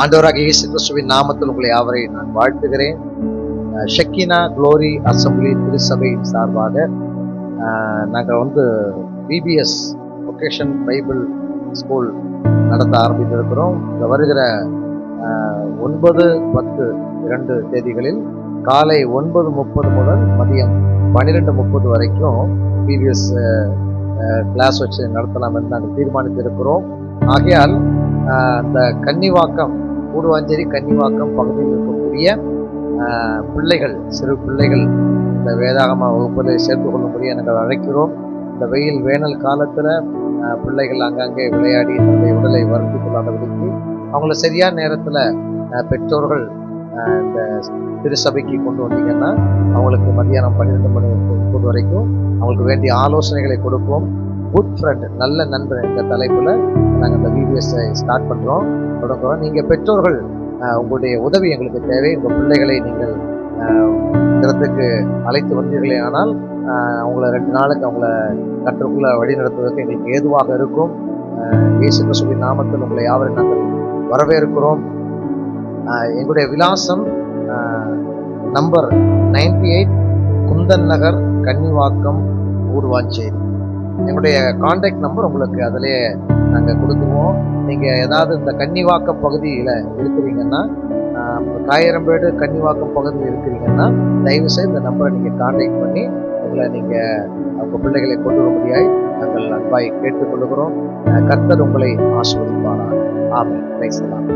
ஆண்டவராகிய இயேசு கிறிஸ்துவின் நாமத்தில் உங்களை யாவரை நான் வாழ்த்துகிறேன். ஷெக்கினா குளோரி அசம்பிளி திருச்சபையின் சார்பாக நாங்கள் பிபிஎஸ் வொகேஷன் பைபிள் ஸ்கூல் நடத்த ஆரம்பித்திருக்கிறோம். இந்த வருகிற 9-10 தேதிகளில் காலை 9:30 முதல் மதியம் 12:30 வரைக்கும் பிபிஎஸ் கிளாஸ் வச்சு நடத்தலாம் என்று நாங்கள் தீர்மானித்திருக்கிறோம். ஆகையால் அந்த கன்னிவாக்கம், கூடுவாஞ்சேரி கன்னிவாக்கம் பகுதியில் இருக்கக்கூடிய பிள்ளைகள், சிறு பிள்ளைகள் இந்த வேதாகம வகுப்பில் சேர்த்து கொள்ளும்படியாக நாங்கள் அழைக்கிறோம். இந்த வேனல் காலத்தில் பிள்ளைகள் அங்கங்கே விளையாடி தன்னுடைய உடலை வருத்தி கொள்ளாதபடிக்கு அவங்கள சரியான நேரத்தில் பெற்றோர்கள் இந்த திருச்சபைக்கு கொண்டு வந்தீங்கன்னா அவங்களுக்கு மத்தியானம் 12:30 வரைக்கும் அவங்களுக்கு வேண்டிய ஆலோசனைகளை கொடுப்போம். குட் ஃப்ரெண்ட், நல்ல நண்பர் என்ற தலைப்பில் நாங்கள் இந்த பிபிஎஸ்ஸை ஸ்டார்ட் தொடங்குறோம். நீங்கள் பெற்றோர்கள் உங்களுடைய உதவி எங்களுக்கு தேவை. உங்கள் பிள்ளைகளை நீங்கள் இடத்துக்கு அழைத்து வந்தீர்களே ஆனால் அவங்கள 2 நாளுக்கு அவங்கள கற்றுக்குள்ள வழி நடத்துவதற்கு எங்களுக்கு ஏதுவாக இருக்கும். இயேசு கிறிஸ்துவின் நாமத்தில் உங்களை யாவரை நாங்கள் வரவேற்கிறோம். எங்களுடைய விலாசம் நம்பர் 98 குந்தன் நகர், கன்னிவாக்கம், கூடுவாஞ்சேரி. எங்களுடைய கான்டாக்ட் நம்பர் உங்களுக்கு அதிலே நாங்கள் கொடுத்துருவோம். நீங்கள் ஏதாவது இந்த கன்னிவாக்கம் பகுதியில் இருக்கிறீங்கன்னா, காயரம்பேடு கன்னிவாக்கம் பகுதியில் இருக்கிறீங்கன்னா தயவுசெய்து இந்த நம்பரை நீங்கள் கான்டாக்ட் பண்ணி உங்களை நீங்கள் உங்கள் பிள்ளைகளை கொண்டு வரும்படியாய் நாங்கள் அன்பாய் கேட்டுக்கொள்கிறோம். கர்த்தர் உங்களை ஆசீர்வதிப்பாராக. ஆமென். Praise the Lord.